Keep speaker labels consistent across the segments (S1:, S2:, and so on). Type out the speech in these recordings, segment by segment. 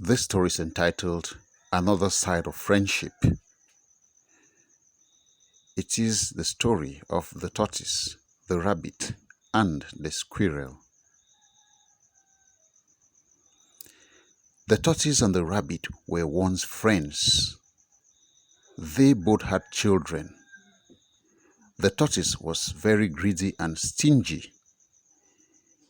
S1: This story is entitled Another Side of Friendship. It is the story of the tortoise, the rabbit, and the squirrel. The tortoise and the rabbit were once friends. They both had children. The tortoise was very greedy and stingy.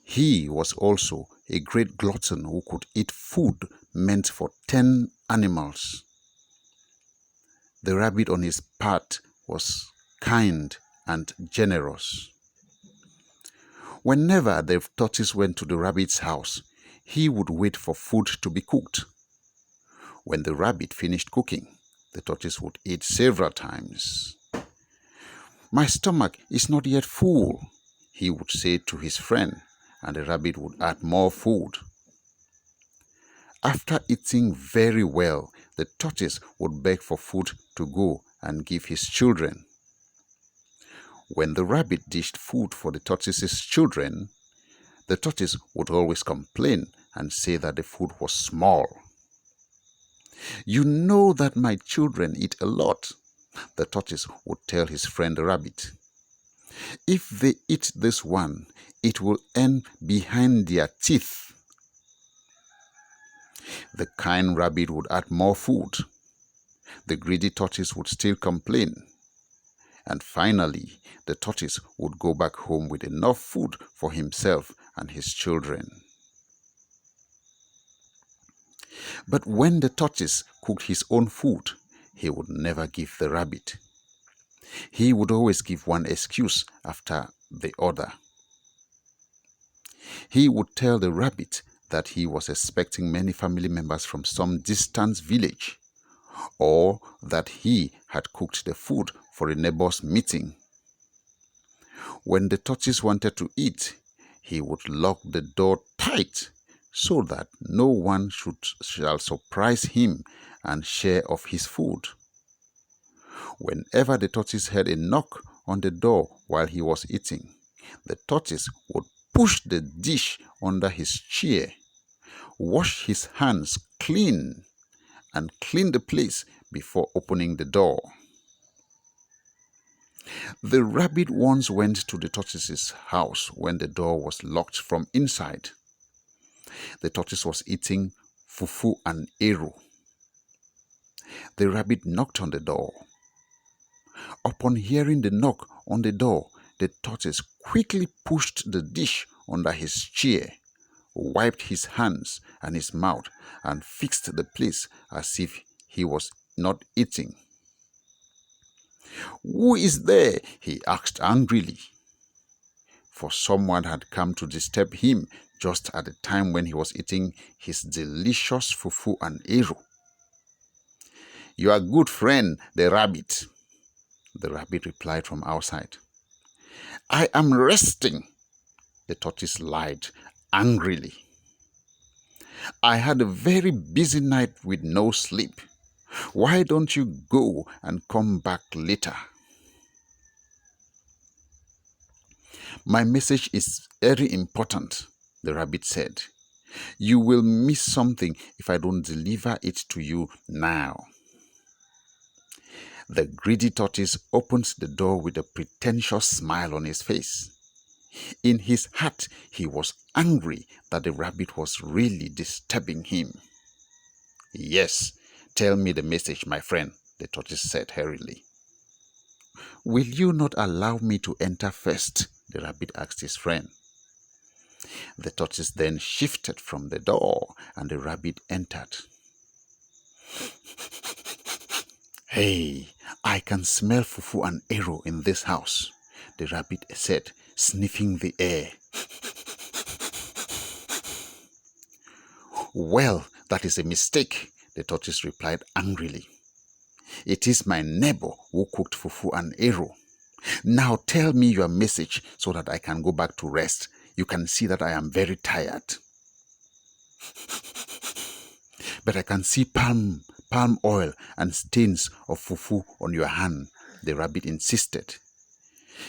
S1: He was also a great glutton who could eat food meant for 10 animals. The rabbit, on his part, was kind and generous. Whenever the tortoise went to the rabbit's house, he would wait for food to be cooked. When the rabbit finished cooking, the tortoise would eat several times. "My stomach is not yet full," he would say to his friend, and the rabbit would add more food. After eating very well, the tortoise would beg for food to go and give his children. When the rabbit dished food for the tortoise's children, the tortoise would always complain and say that the food was small. "You know that my children eat a lot," the tortoise would tell his friend the rabbit. "If they eat this one, it will end behind their teeth." The kind rabbit would add more food. The greedy tortoise would still complain. And finally, the tortoise would go back home with enough food for himself and his children. But when the tortoise cooked his own food, he would never give the rabbit. He would always give one excuse after the other. He would tell the rabbit that he was expecting many family members from some distant village, or that he had cooked the food for a neighbor's meeting. When the tortoise wanted to eat, he would lock the door tight so that no one shall surprise him and share of his food. Whenever the tortoise heard a knock on the door while he was eating, the tortoise would push the dish under his chair, wash his hands clean, and clean the place before opening the door. The rabbit once went to the tortoise's house when the door was locked from inside. The tortoise was eating fufu and eru. The rabbit knocked on the door. Upon hearing the knock on the door, the tortoise quickly pushed the dish under his chair, wiped his hands and his mouth, and fixed the place as if he was not eating. "Who is there?" he asked angrily, for someone had come to disturb him just at the time when he was eating his delicious fufu and eru. "Your good friend, the rabbit," the rabbit replied from outside. "I am resting," the tortoise lied angrily. "I had a very busy night with no sleep. Why don't you go and come back later?" "My message is very important," the rabbit said. "You will miss something if I don't deliver it to you now." The greedy tortoise opened the door with a pretentious smile on his face. In his heart, he was angry that the rabbit was really disturbing him. "Yes, tell me the message, my friend," the tortoise said hurriedly. "Will you not allow me to enter first?" the rabbit asked his friend. The tortoise then shifted from the door and the rabbit entered. "Hey, I can smell fufu and eru in this house," the rabbit said, sniffing the air. "Well, that is a mistake," the tortoise replied angrily. "It is my neighbor who cooked fufu and eru. Now tell me your message so that I can go back to rest. You can see that I am very tired." "But I can see palm oil and stains of fufu on your hand," the rabbit insisted.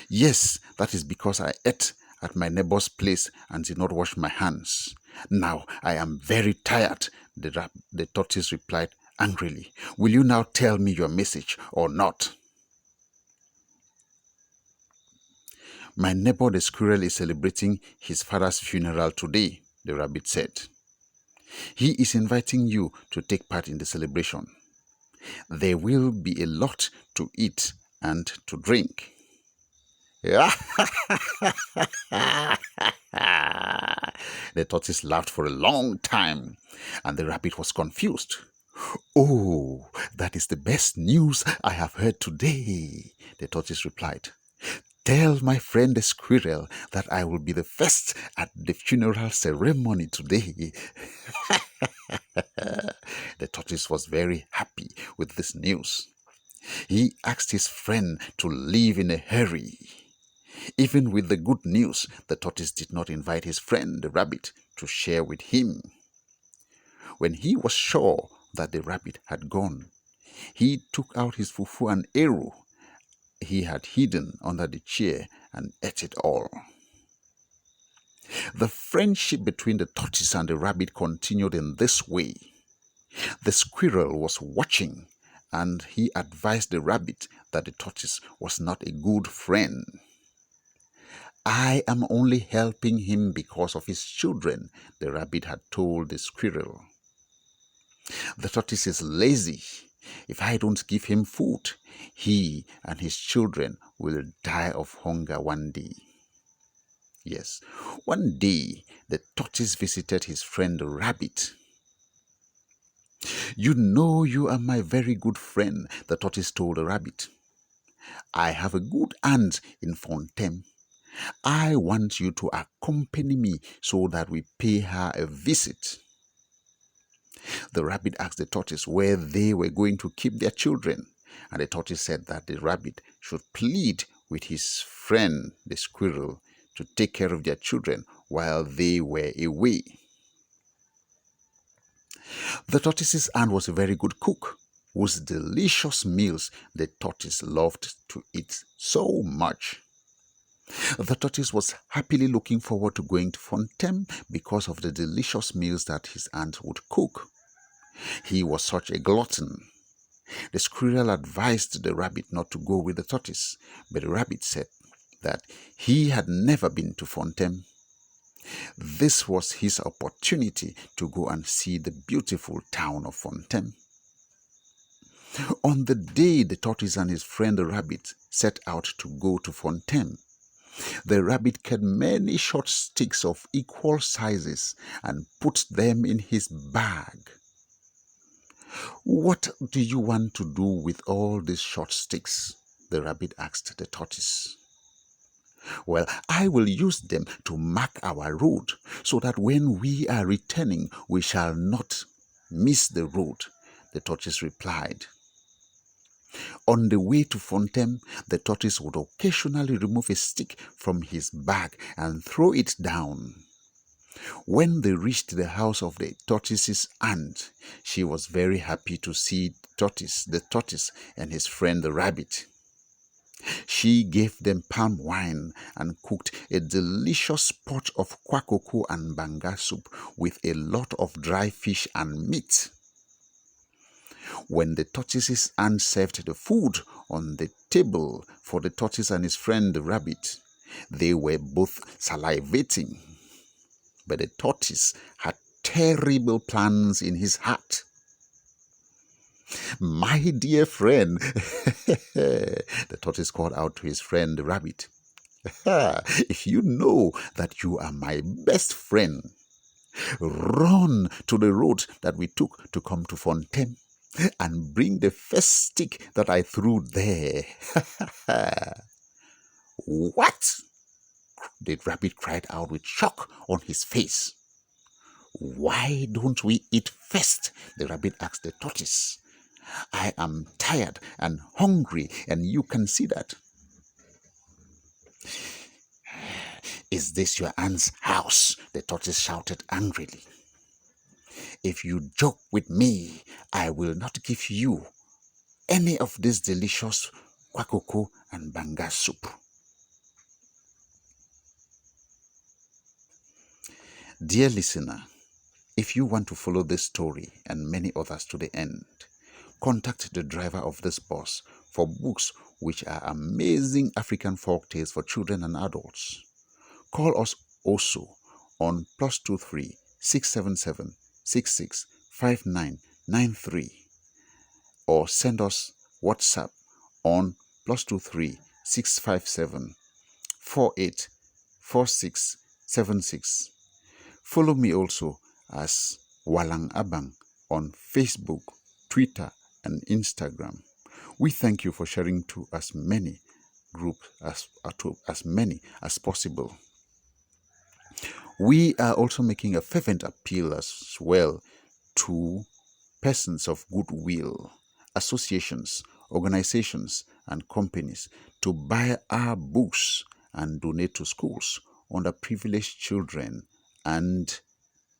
S1: "Yes, that is because I ate at my neighbor's place and did not wash my hands. Now I am very tired. The tortoise replied angrily. "Will you now tell me your message or not?" "My neighbor the squirrel is celebrating his father's funeral today," the rabbit said. "He is inviting you to take part in the celebration. There will be a lot to eat and to drink." The tortoise laughed for a long time, and the rabbit was confused. "Oh, that is the best news I have heard today," the tortoise replied. "Tell my friend the squirrel that I will be the first at the funeral ceremony today." The tortoise was very happy with this news. He asked his friend to leave in a hurry. Even with the good news, the tortoise did not invite his friend, the rabbit, to share with him. When he was sure that the rabbit had gone, he took out his fufu and arrow he had hidden under the chair and ate it all. The friendship between the tortoise and the rabbit continued in this way. The squirrel was watching, and he advised the rabbit that the tortoise was not a good friend. "I am only helping him because of his children," the rabbit had told the squirrel. "The tortoise is lazy. If I don't give him food, he and his children will die of hunger one day." Yes, one day the tortoise visited his friend the rabbit. "You know you are my very good friend," the tortoise told the rabbit. "I have a good aunt in Fontaine. I want you to accompany me so that we pay her a visit." The rabbit asked the tortoise where they were going to keep their children, and the tortoise said that the rabbit should plead with his friend the squirrel to take care of their children while they were away. The tortoise's aunt was a very good cook, whose delicious meals the tortoise loved to eat so much. The tortoise was happily looking forward to going to Fontaine because of the delicious meals that his aunt would cook. He was such a glutton. The squirrel advised the rabbit not to go with the tortoise, but the rabbit said that he had never been to Fontaine. This was his opportunity to go and see the beautiful town of Fontaine. On the day the tortoise and his friend the rabbit set out to go to Fontaine, the rabbit cut many short sticks of equal sizes and put them in his bag. "What do you want to do with all these short sticks?" the rabbit asked the tortoise. "Well, I will use them to mark our road so that when we are returning, we shall not miss the road," the tortoise replied. On the way to Fontaine, the tortoise would occasionally remove a stick from his bag and throw it down. When they reached the house of the tortoise's aunt, she was very happy to see the tortoise and his friend the rabbit. She gave them palm wine and cooked a delicious pot of kwakoko and banga soup with a lot of dry fish and meat. When the tortoise's aunt served the food on the table for the tortoise and his friend the rabbit, they were both salivating. But the tortoise had terrible plans in his heart. "My dear friend," the tortoise called out to his friend the rabbit, "if you know that you are my best friend, run to the road that we took to come to Fontaine and bring the first stick that I threw there." "What?" the rabbit cried out with shock on his face. "Why don't we eat first?" the rabbit asked the tortoise. "I am tired and hungry, and you can see that." "Is this your aunt's house?" the tortoise shouted angrily. "If you joke with me, I will not give you any of this delicious kwakoko and banga soup." Dear listener, If you want to follow this story and many others to the end, contact the driver of this bus for books which are amazing African folk tales for children and adults. Call us also on +23 677 66 5993 or send us WhatsApp on +23 657 48 4676. Follow me also as Walang Abang on Facebook, Twitter, and Instagram. We thank you for sharing to as many groups as many as possible. We are also making a fervent appeal as well to persons of goodwill, associations, organizations, and companies to buy our books and donate to schools, underprivileged children, and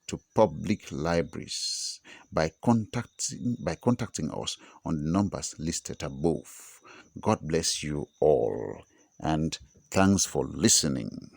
S1: to public libraries by contacting us on the numbers listed above. God bless you all, and thanks for listening.